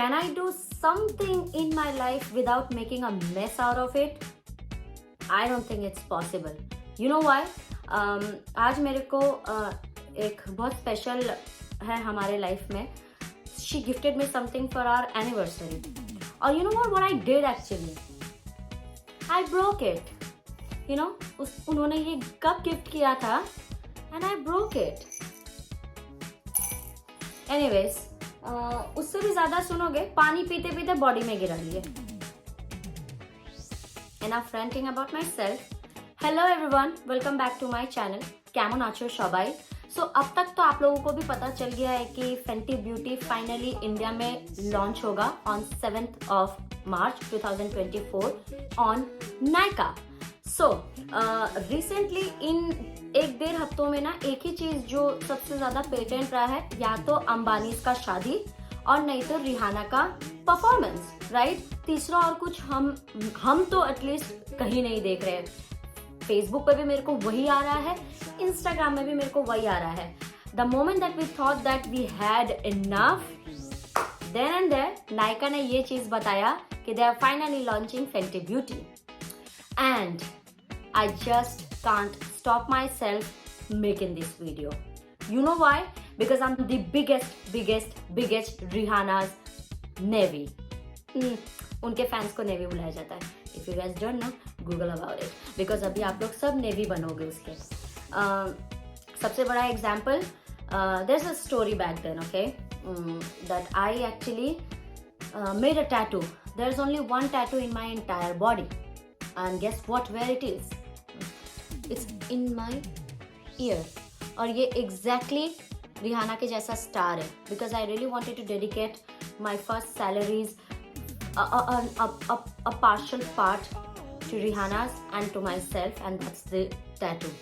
Can I do something in my life without making a mess out of it? I don't think it's possible. You know why? आज मेरे को एक बहुत special है हमारे life में. She gifted me something for our anniversary. और you know what I did actually? I broke it. You know, उन्होंने ये कप गिफ्ट किया था and I broke it. Anyways, उससे भी ज्यादा सुनोगे, पानी पीते पीते बॉडी में गिरा लिए. Enough ranting about myself. Hello everyone, welcome back to my channel. কেमন আছো সবাই? So अब तक तो आप लोगों को भी पता चल गया है कि Fenty Beauty फाइनली इंडिया में लॉन्च होगा on 7th of March 2024 on Nykaa. So recently इन एक डेढ़ हफ्तों में ना एक ही चीज जो सबसे ज्यादा पेटेंट रहा है, या तो अंबानी का शादी और नहीं तो रिहाना का परफॉर्मेंस, राइट? तीसरा और कुछ हम तो एटलीस्ट कहीं नहीं देख रहे हैं. फेसबुक पे भी मेरे को वही आ रहा है, इंस्टाग्राम में भी मेरे को वही आ रहा है. The moment that we thought that we had enough, then and there Nykaa ने ये चीज बताया कि they are finally launching Fenty beauty. And I just can't stop myself making this video. You know why? Because I'm the biggest Rihanna's Navy. उनके fans को navy बुलाया जाता है. If you guys don't know, Google about it. Because अभी आप लोग सब navy बनोगे उसके. सबसे बड़ा example, there's a story back then, okay? That I actually made a tattoo. There's only one tattoo in my entire body. And guess what? Where it is? It's in my ear. और ये exactly Rihanna के जैसा star है. Because I really wanted to dedicate my first salaries, a partial part to Rihanna's and to myself, and that's the tattoo.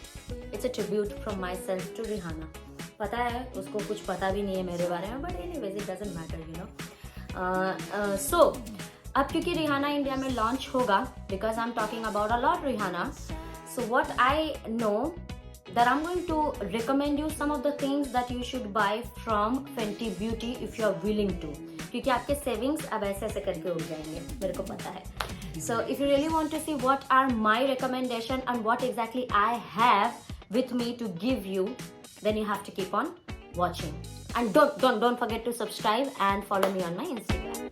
It's a tribute from myself to Rihanna. पता है उसको कुछ पता भी नहीं है मेरे बारे में, but anyways it doesn't matter, you know. So अब क्योंकि रिहाना इंडिया में लॉन्च होगा, because I'm talking about a lot Rihanna. So what I know that I'm going to recommend you some of the things that you should buy from Fenty Beauty if you are willing to. क्योंकि आपके savings अब ऐसे ऐसे करके हो जाएंगे, मेरे को पता है. So if you really want to see what are my recommendation and what exactly I have with me to give you, then you have to keep on watching. And don't forget to subscribe and follow me on my Instagram.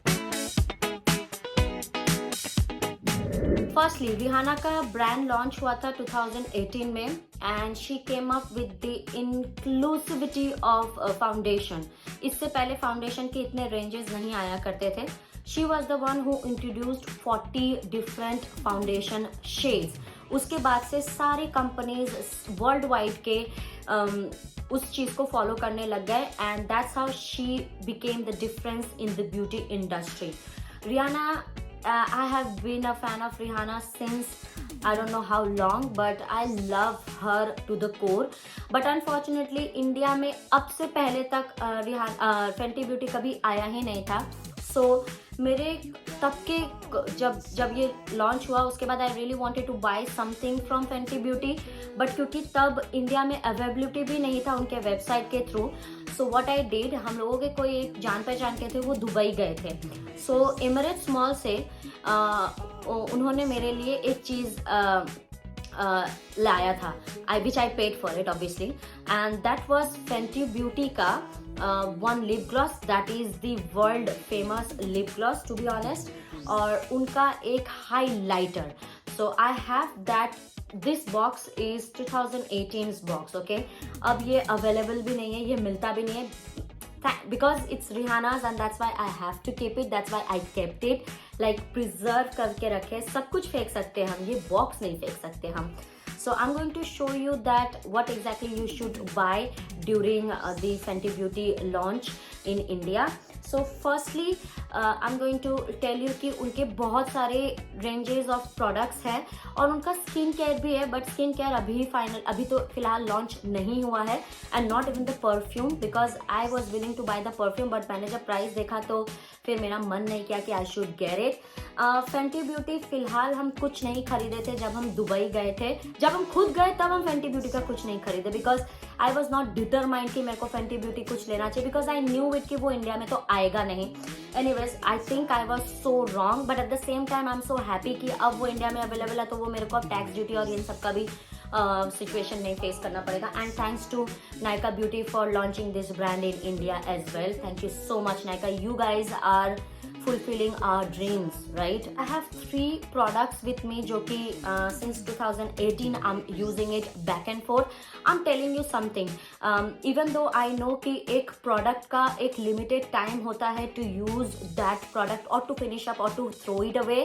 Firstly Rihanna का brand launch हुआ था 2018 में, and she came up with the inclusivity of foundation. इससे पहले foundation के इतने ranges नहीं आया करते थे. She was the one who introduced 40 different foundation shades. उसके बाद से सारे कंपनीज वर्ल्ड वाइड के उस चीज को फॉलो करने लग गए, and that's how she became the difference in the beauty industry. Rihanna, I have been a fan of Rihanna since I don't know how long, but I love her to the core. But unfortunately India में अब से पहले तक Fenty Beauty कभी आया ही नहीं था. So मेरे तब के जब ये लॉन्च हुआ उसके बाद I really wanted to buy something from Fenty Beauty, but क्योंकि तब इंडिया में अवेलेबिलिटी भी नहीं था उनके वेबसाइट के through. So what I did, हम लोगों के कोई एक जान पहचान के थे, वो दुबई गए थे. सो एमिरेट्स मॉल से उन्होंने मेरे लिए एक चीज़ लाया था, which I paid for it obviously, and that was Fenty Beauty का one lip gloss. That is the world famous lip gloss to be honest, और उनका एक highlighter. So I have that. This box is 2018's box, okay? अब ये available भी नहीं है, ये मिलता भी नहीं है, because it's Rihanna's and that's why I have to keep it. That's why I kept it, like preserve करके रखे. सब कुछ फेंक सकते हैं हम, ये box नहीं फेंक सकते हम. So I'm going to show you that what exactly you should buy during the Fenty Beauty launch in India. So firstly I'm going to tell you कि उनके बहुत सारे ranges of products हैं और उनका स्किन केयर भी है, but skin care अभी तो फिलहाल लॉन्च नहीं हुआ है, and not even the perfume, because I was willing to buy the perfume, but मैंने जब प्राइस देखा तो फिर मेरा मन नहीं किया कि I should get it. Fenty beauty फिलहाल हम कुछ नहीं खरीदे थे जब हम दुबई गए थे। जब हम खुद गए तब हम फेंटी ब्यूटी का कुछ नहीं खरीदे, because I was not determined कि मेरे को फेंटी ब्यूटी कुछ लेना चाहिए, बिकॉज आई न्यू इट कि वो इंडिया में तो आएगा नहीं। Anyways I think I was so wrong, but at the same time I am so happy कि अब वो इंडिया में अवेलेबल है, तो वो मेरे को अब टैक्स ड्यूटी और इन सब का भी सिचुएशन नहीं फेस करना पड़ेगा। And thanks to Nykaa Beauty for launching this brand in India as well. Thank you so much, Nykaa. You guys are fulfilling our dreams, right? I have 3 products with me जो कि since 2018 I'm using it back and forth. I'm telling you something, even though I know कि एक product का एक limited time होता है to use that product or to finish up or to throw it away,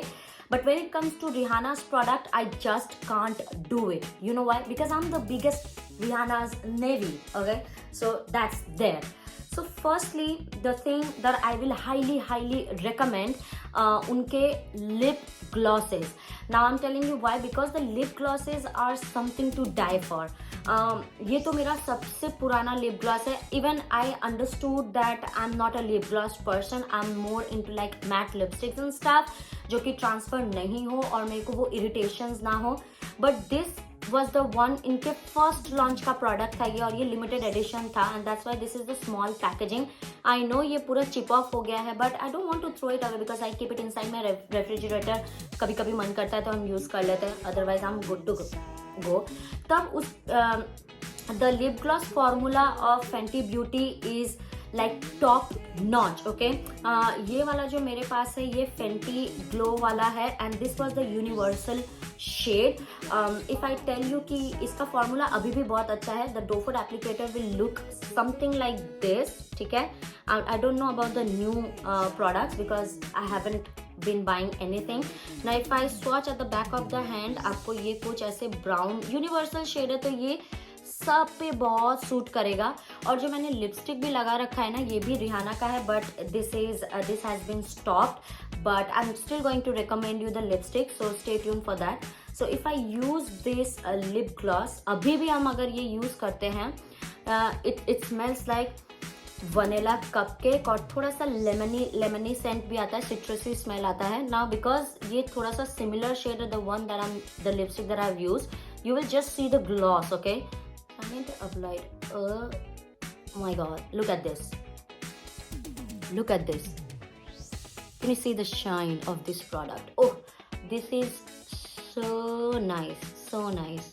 but when it comes to Rihanna's product, I just can't do it. You know why? Because I'm the biggest Rihanna's navy, okay? So that's there. So firstly, the thing that I will highly recommend, उनके lip glosses. Now I'm telling you why, because the lip glosses are something to die for. ये तो मेरा सबसे पुराना lip gloss है. Even I understood that I'm not a lip gloss person. I'm more into like matte lipsticks and stuff, जो कि transfer नहीं हो और मेरे को वो irritations ना हो. But this was the one, इनके फर्स्ट लॉन्च का प्रोडक्ट था ये, और ये लिमिटेड एडिशन था, and that's why this is the small packaging. I know ये पूरा चिप ऑफ हो गया है, but I don't want to throw it away because I keep it inside my refrigerator. कभी कभी मन करता है तो हम यूज कर लेते हैं, otherwise I am good to go. तब उस the lip gloss formula of Fenty beauty is like top notch. Okay, ये वाला जो मेरे पास है ये फेंटी ग्लो वाला है, and this was the universal shade. If I tell you कि इसका फॉर्मूला अभी भी बहुत अच्छा है. The doe foot applicator will look something like this, ठीक है. I don't know about the new products because I haven't been buying anything. Now if I swatch at the back of the hand, आपको ये कुछ ऐसे brown universal shade है, तो ये सब पे बहुत सूट करेगा. और जो मैंने लिपस्टिक भी लगा रखा है ना, ये भी रिहाना का है, but this has been stopped, but I am still going to recommend you the lipstick, so stay tune for that. So if I use this lip gloss, अभी भी हम अगर ये यूज करते हैं, it smells like vanilla cupcake, और थोड़ा सा लेमनी सेंट भी आता है, सिट्रसी स्मेल आता है. नाउ बिकॉज ये थोड़ा सा सिमिलर शेड है, the one that I the lipstick that I have used, you will just see the gloss. Okay, I need to apply it. Oh my god, look at this, look at this. Can you see the shine of this product? Oh, this is so nice, so nice.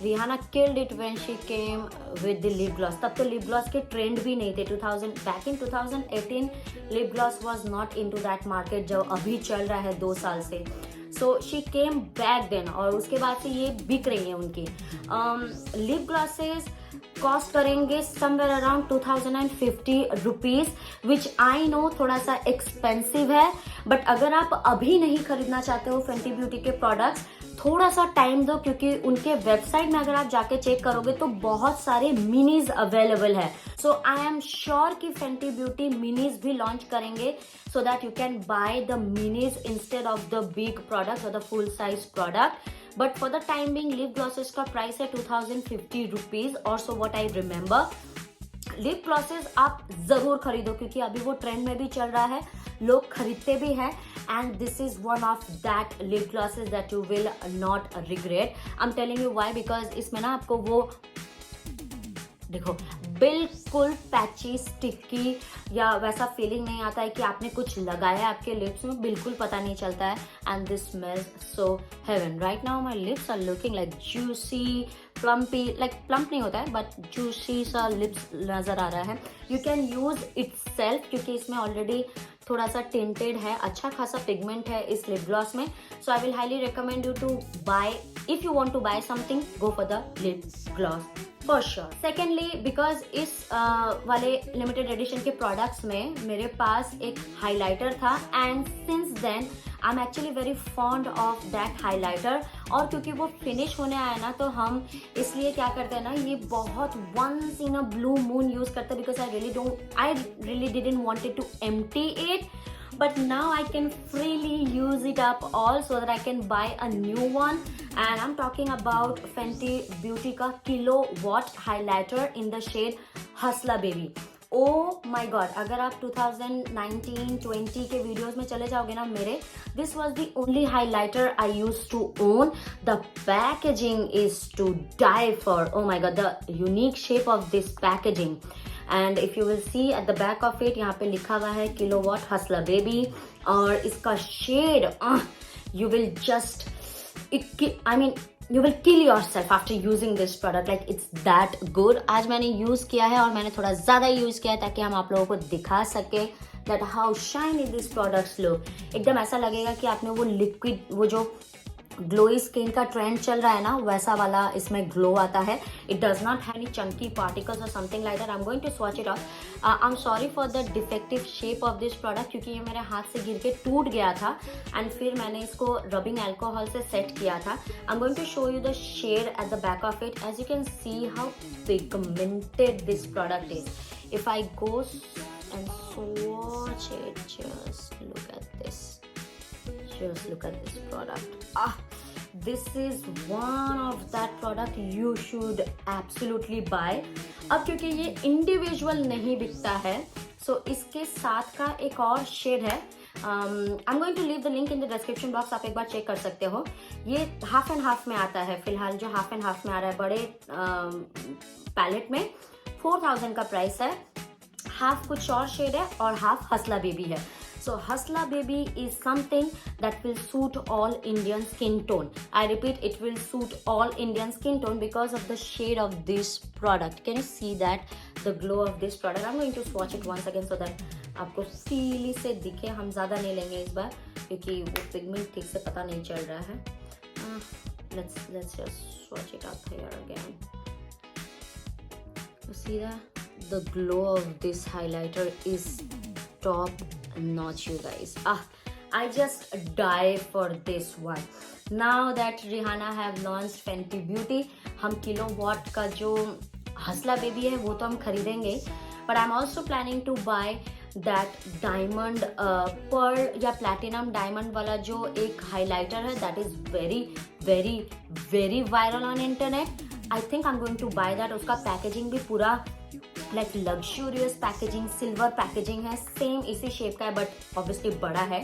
Rihanna killed it when she came with the lip gloss. तब तो lip gloss के trend भी नहीं थे. back in 2018 lip gloss was not into that market जो अभी चल रहा है 2 साल से. So she came back then, और उसके बाद से ये बिक रही है उनकी. लिप ग्लॉसेस कॉस्ट करेंगे somewhere around 2050 rupees, which I know थोड़ा सा एक्सपेंसिव है, बट अगर आप अभी नहीं खरीदना चाहते हो फेंटी ब्यूटी के प्रोडक्ट्स, थोड़ा सा टाइम दो, क्योंकि उनके वेबसाइट में अगर आप जाके चेक करोगे तो बहुत सारे मिनीज अवेलेबल है. सो आई एम श्योर कि फेंटी ब्यूटी मिनीज भी लॉन्च करेंगे, so that you can buy the minis instead of the big products or the full size product. But for the time being, lip glosses का price है 2050 rupees, or so what I remember. Lip glosses आप जरूर खरीदो, क्योंकि अभी वो trend में भी चल रहा है, लोग खरीदते भी हैं, and this is one of that lip glosses that you will not regret. I am telling you why, because इसमें ना आपको वो देखो बिल्कुल पैची स्टिकी या वैसा फीलिंग नहीं आता है कि आपने कुछ लगाया है आपके लिप्स में, बिल्कुल पता नहीं चलता है. And this smells so heaven. Right now my lips are looking like juicy, plumpy, like plump नहीं होता है बट जूसी सा लिप्स नजर आ रहा है. You can use it self, क्योंकि इसमें ऑलरेडी थोड़ा सा टिंटेड है, अच्छा खासा पिगमेंट है इस लिप ग्लॉस में. So I will highly recommend you to buy, if you want to buy something, go for the lip gloss for sure. Secondly, because इस वाले लिमिटेड एडिशन के प्रोडक्ट्स में मेरे पास एक हाइलाइटर था, and since then I am actually very fond of that highlighter. और क्योंकि वो फिनिश होने आया ना, तो हम इसलिए क्या करते हैं ना, ये बहुत once in a blue moon use करते हैं, because I really didn't wanted to empty it. But now I can freely use it up all, so that I can buy a new one. And I'm talking about Fenty Beauty का Kilowatt highlighter in the shade Hustler Baby. Oh my God, अगर आप 2019-20 के videos में चले जाओगे ना मेरे, this was the only highlighter I use to own. The packaging is to die for. Oh my God, the unique shape of this packaging. And if you will see at the back of it, यहाँ पे लिखा हुआ है kilowatt हसला baby. और इसका shade, you will just, I mean, you will kill yourself after using this product. Like it's that good. आज मैंने यूज किया है और मैंने थोड़ा ज्यादा यूज किया है ताकि हम आप लोगों को दिखा सके that how shiny these products look. एकदम ऐसा लगेगा कि आपने वो लिक्विड, वो जो ग्लोई स्किन का ट्रेंड चल रहा है ना, वैसा वाला इसमें ग्लो आता है. It does not have any chunky particles और something like that. I am going to swatch it off. I am sorry for the defective shape of this product, क्योंकि ये मेरे हाथ से गिर के टूट गया था एंड फिर मैंने इसको रबिंग अल्कोहल से सेट किया था. I am going to show you the shade at the back of it. As you can see how pigmented this product is. If I go and swatch it, just look at this. Just look at this product. This is one of that product you should absolutely buy. अब क्योंकि ये individual नहीं बिकता है, सो इसके साथ का एक और शेड है. I am going to leave the link in the description box. आप एक बार चेक कर सकते हो. ये हाफ एंड हाफ में आता है. फिलहाल जो हाफ एंड हाफ में आ रहा है बड़े पैलेट में 4000 का प्राइस है. हाफ कुछ और शेड है और हाफ हसला बेबी है. So Hasla Baby is something that will suit all Indian skin tone. I repeat, it will suit all Indian skin tone because of the shade of this product. Can you see that? The glow of this product. I'm going to swatch it once again so that आपको सीली से दिखे. हम ज़्यादा नहीं लेंगे इस बार क्योंकि वो पिगमेंट ठीक से पता नहीं चल रहा है. Let's just swatch it up here again. You see that? The glow of this highlighter is top notch, you guys. I just die for this one. Now that Rihanna have launched Fenty Beauty, हम kilowatt का जो हसला baby है वो तो हम खरीदेंगे, but I'm also planning to buy that diamond pearl या platinum diamond वाला जो एक highlighter है, that is very very very viral on internet. I think I'm going to buy that. उसका पैकेजिंग भी पूरा like luxurious packaging, silver packaging है, same इसी शेप का है बट ऑब्वियसली बड़ा है.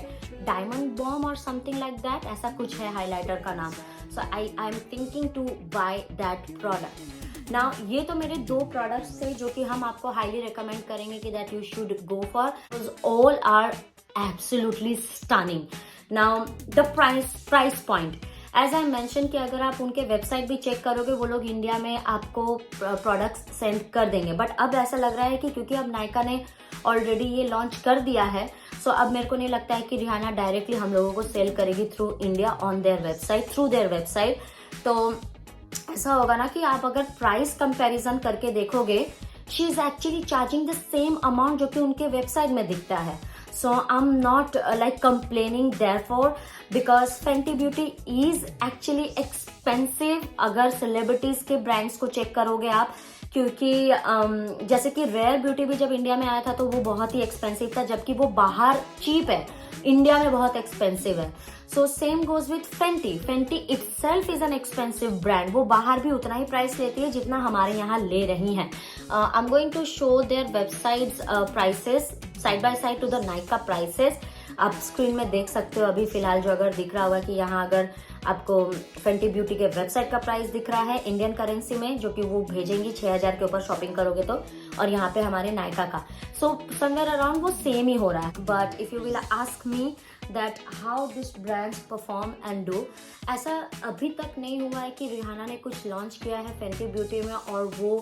डायमंड बॉम और समथिंग लाइक दैट, ऐसा कुछ है हाइलाइटर का नाम. So I am thinking to buy that product. Now ये तो मेरे 2 प्रोडक्ट्स थे जो कि हम आपको हाईली रिकमेंड करेंगे कि that you should go for. All are absolutely stunning. Now the price point, as I mention कि अगर आप उनके वेबसाइट भी चेक करोगे वो लोग इंडिया में आपको प्रोडक्ट्स सेंड कर देंगे. बट अब ऐसा लग रहा है कि क्योंकि अब नायका ने ऑलरेडी ये लॉन्च कर दिया है, सो अब मेरे को नहीं लगता है कि रिहाना डायरेक्टली हम लोगों को सेल करेगी through India on their website, through their website. तो ऐसा होगा ना कि आप अगर प्राइस कंपैरिजन करके देखोगे, she is actually charging the same amount जो कि उनके वेबसाइट में दिखता है. So I'm not like complaining therefore because Fenty Beauty is actually expensive अगर celebrities के brands को check करोगे आप, क्योंकि जैसे कि रेयर ब्यूटी भी जब इंडिया में आया था तो वो बहुत ही एक्सपेंसिव था, जबकि वो बाहर चीप है, इंडिया में बहुत एक्सपेंसिव है. So same goes with Fenty. Fenty itself is an expensive brand. वो बाहर भी उतना ही प्राइस लेती है जितना हमारे यहाँ ले रही हैं. I am going to show there websites prices side by side to the Nykaa prices. आप स्क्रीन में देख सकते हो अभी फिलहाल जो अगर दिख रहा होगा कि यहाँ अगर आपको फेंटी ब्यूटी के वेबसाइट का प्राइस दिख रहा है इंडियन करेंसी में, जो कि वो भेजेंगी 6000 के ऊपर शॉपिंग करोगे तो, और यहाँ पे हमारे नायका का सो समवेयर अराउंड वो सेम ही हो रहा है. But if you will ask me that how this brands perform and do, ऐसा अभी तक नहीं हुआ है कि रिहाना ने कुछ लॉन्च किया है फेंटी ब्यूटी में और वो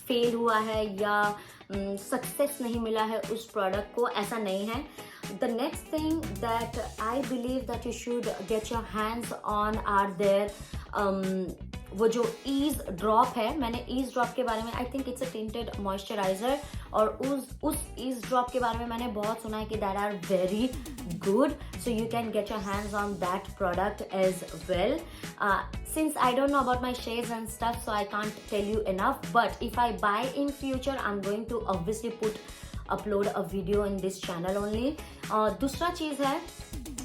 फेल हुआ है या सक्सेस नहीं मिला है उस प्रोडक्ट को, ऐसा नहीं है. The next thing that I believe that you should get your hands on are there वो जो ईज ड्रॉप है, मैंने ईज ड्रॉप के बारे में, I think it's a tinted moisturiser, और उस ईज ड्रॉप के बारे में मैंने बहुत सुना है कि that are very good, so you can get your hands on that product as well. Since I don't know about my shades and stuff, so I can't tell you enough, but if I buy in future I'm going to obviously upload a video in this channel only. दूसरा चीज है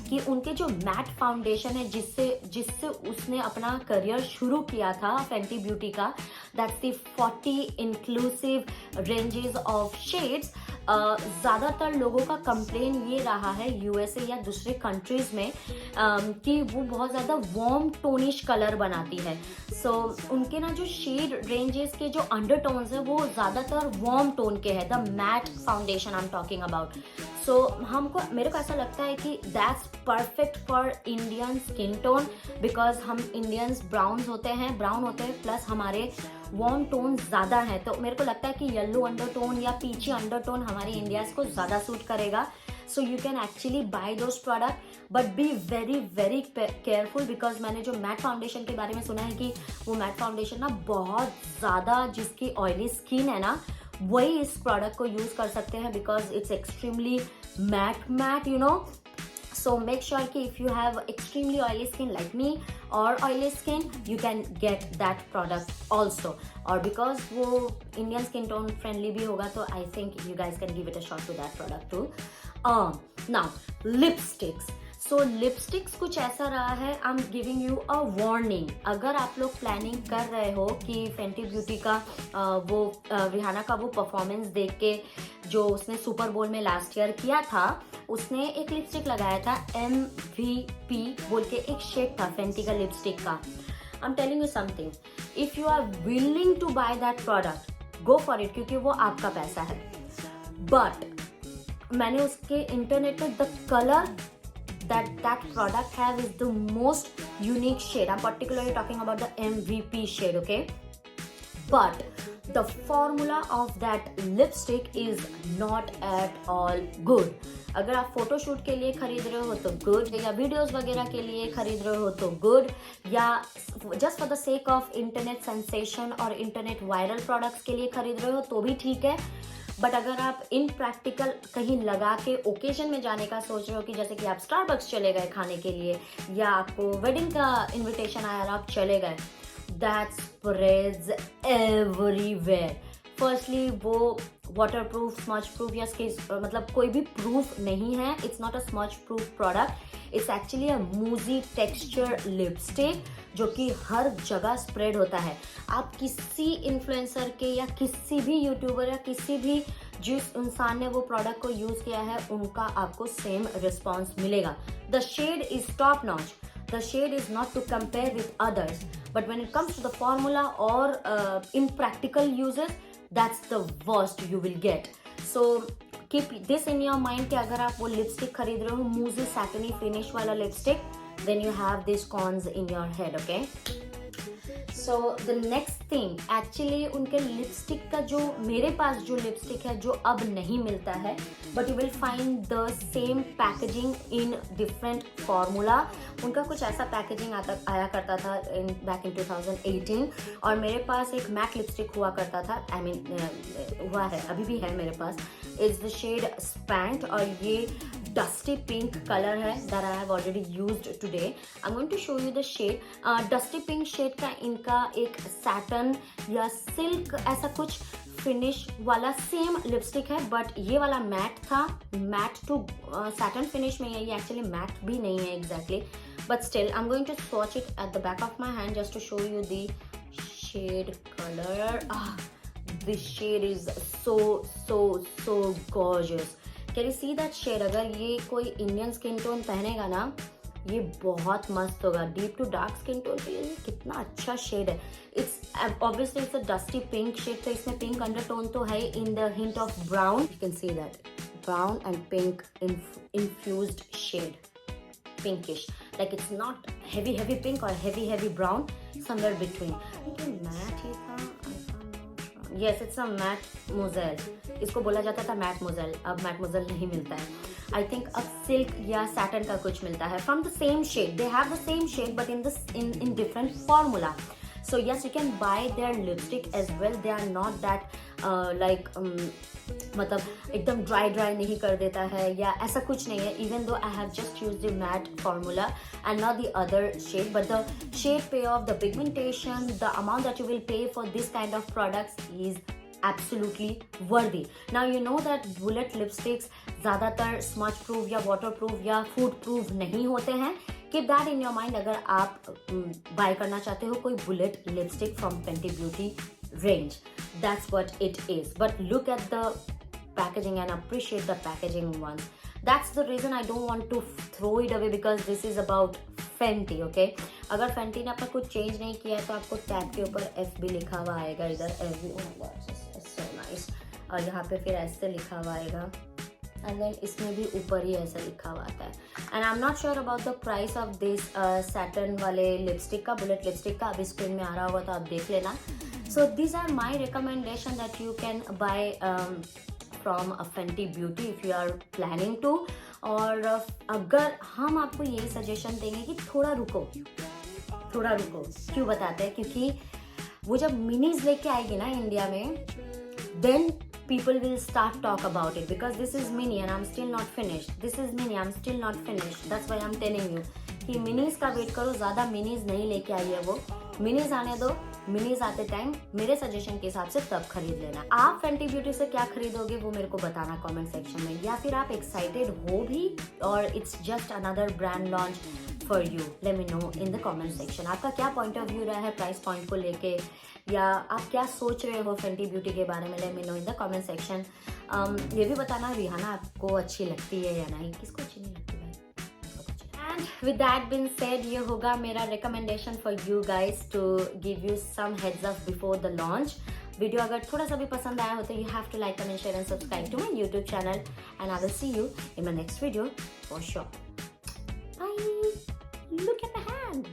कि उनके जो matte foundation है जिससे उसने अपना करियर शुरू किया था फेंटी ब्यूटी का, that's the 40 inclusive ranges of shades. ज़्यादातर लोगों का कंप्लेन ये रहा है यूएसए या दूसरे कंट्रीज में कि वो बहुत ज़्यादा वार्म टोनिश कलर बनाती है। सो उनके ना जो शेड रेंजेस के जो अंडरटोन्स है वो ज़्यादातर वार्म टोन के हैं, the matte foundation I am talking about. So मेरे को ऐसा लगता है कि that's perfect for Indian skin tone, because हम इंडियंस ब्राउन होते हैं प्लस हमारे वार्म टोन ज़्यादा है, तो मेरे को लगता है कि येलो अंडरटोन या पीची अंडरटोन हमारे इंडियाज को ज़्यादा सूट करेगा। So you can actually buy those product but be very very careful, because मैंने जो मैट फाउंडेशन के बारे में सुना है कि वो मैट फाउंडेशन ना बहुत ज़्यादा जिसकी ऑयली स्किन है ना वही इस प्रोडक्ट को यूज़ कर सकते हैं, because it's extremely matte you know. So make sure कि if you have extremely oily skin like me or oily skin, you can get that product also. और because वो Indian skin tone friendly भी होगा तो I think you guys can give it a shot to that product too. Now lipsticks. So lipsticks कुछ ऐसा रहा है, I'm giving you a warning. अगर आप लोग प्लानिंग कर रहे हो कि फेंटी ब्यूटी का वो रिहाना का वो परफॉर्मेंस देख के जो उसने सुपर बोल में लास्ट ईयर किया था, उसने एक लिपस्टिक लगाया था MVP बोल के एक शेड था फेंटी का लिपस्टिक का। I'm telling you something, if you are willing to buy that product, go for it, क्योंकि वो आपका पैसा है। But मैंने उसके इंटरनेट पे the color that product have is the most unique shade. I'm particularly talking about the MVP shade, okay? But the formula of that lipstick is not at all good. अगर आप photoshoot के लिए खरीद रहे हो तो good, या videos वगैरह के लिए खरीद रहे हो तो गुड, या just for the sake of internet sensation और इंटरनेट वायरल प्रोडक्ट्स के लिए खरीद रहे हो तो भी ठीक है। बट अगर आप इन प्रैक्टिकल कहीं लगा के ओकेजन में जाने का सोच रहे हो कि जैसे कि आप स्टारबक्स चले गए खाने के लिए या आपको वेडिंग का इन्विटेशन आया और आप चले गए, दैट स्प्रेड्स एवरीवेयर। फर्स्टली वो वाटर प्रूफ, स्मच प्रूफ या मतलब कोई भी प्रूफ नहीं है। It's not a smudge proof product, it's actually a moussey texture lipstick जो कि हर जगह स्प्रेड होता है। आप किसी इन्फ्लुएंसर के या किसी भी यूट्यूबर या किसी भी जिस इंसान ने वो प्रोडक्ट को यूज़ किया है उनका आपको सेम रिस्पॉन्स मिलेगा। The shade is top notch, the shade is not to compare with others, but when it comes to the formula or in practical uses, that's the worst you will get. So keep this in your mind कि अगर आप वो lipstick खरीद रहे हो मूजी सैटिनी finish वाला lipstick, then you have these cons in your head, okay? So the next thing, actually उनके lipstick का जो मेरे पास जो लिपस्टिक है जो अब नहीं मिलता है, but you will find the same packaging in different formula. उनका कुछ ऐसा पैकेजिंग आया करता था बैक इन 2018, और मेरे पास एक मैट लिपस्टिक हुआ करता था, I mean हुआ है, अभी भी है मेरे पास। इट्स द शेड स्पैंट और ये डस्टी पिंक कलर है that I have already used today. I'm going to show you the shade. Dusty pink shade का इनका एक सैटन या सिल्क ऐसा कुछ फिनिश वाला सेम लिपस्टिक है, बट ये वाला मैट था, मैट टू सैटन फिनिश में है, ये एक्चुअली मैट भी नहीं है exactly, but still I am going to swatch it at the back of my hand just to show you the shade colour. This shade is so gorgeous. Can you see that shade? अगर ये कोई Indian skin tone पहनेगा ना ये बहुत मस्त होगा। Deep to dark skin tone के लिए कितना अच्छा शेड है। It's obviously it's a dusty pink shade, तो इसमें पिंक अंडरटोन तो है in the hint of brown. You can see that brown and pink infused shade, pinkish, like it's not heavy pink or heavy brown, somewhere between. Matte ही था, yes it's a matte मोजेल, इसको बोला जाता था mat मोजेल, अब mat मोजेल नहीं मिलता है। आई थिंक अब सिल्क या सैटन का कुछ मिलता है from the same shade, they have the same shade but in different formula. So yes, you can buy their lipstick as well. They are not that like मतलब एकदम dry नहीं कर देता है या ऐसा कुछ नहीं है। Even though I have just used the matte formula and not the other shade, but the shade payoff, the pigmentation, the amount that you will pay for this kind of products is absolutely worthy. Now you know that bullet lipsticks ज़्यादातर smudge proof या water proof या food proof नहीं होते हैं। Keep that in your mind अगर आप bye करना चाहते हो कोई bullet lipstick from Fenty Beauty range. That's what it is. But look at the packaging and appreciate the packaging ones. That's the reason I don't want to throw it away, because this is about Fenty, okay? अगर Fenty ने अपना कुछ change नहीं किया है तो आपको tag के ऊपर एफ भी लिखा हुआ आएगा इधर, एफ भी, सो नाइस, और यहाँ पे फिर ऐसे लिखा हुआ आएगा, एंड देन इसमें भी ऊपर ही ऐसा लिखा हुआ आता है. And I am not sure about the price of this satin वाले लिपस्टिक का, बुलेट लिपस्टिक का. अभी स्क्रीन में आ रहा होगा तो आप देख लेना. So this are my recommendation that you can buy from Fenty Beauty if you are planning to. और अगर हम आपको ये सजेशन देंगे कि थोड़ा रुको. क्यों बताते हैं? क्योंकि वो जब मिनीज लेके आएगी ना इंडिया में, then people will start talk about it, because this is mini and I'm still not finished. This is mini, I'm still not finished. That's why I'm telling you कि मिनीज का wait करो. ज़्यादा minis नहीं लेके आई है वो. Minis आने दो. मिनीज आते टाइम मेरे सजेशन के हिसाब से तब खरीद लेना. आप Fenty Beauty से क्या खरीदोगे वो मेरे को बताना कमेंट सेक्शन में, या फिर आप एक्साइटेड हो भी और it's just another brand launch for you. Let me know in the comment section. आपका क्या पॉइंट ऑफ व्यू रहा है प्राइस पॉइंट को लेके, या आप क्या सोच रहे हो Fenty Beauty के बारे में. Let me know in the comment section. ये भी बताना रिहाना आपको अच्छी लगती है या नहीं. किसको अच्छी नहीं लगती भाई. And with that been said, ये होगा मेरा recommendation for you guys to give you some heads up before the launch. Video अगर थोड़ा सा भी पसंद आया हो तो you have to like, comment, share and subscribe to my YouTube channel, and I will see you in my next video for sure. Bye. Look at my hand.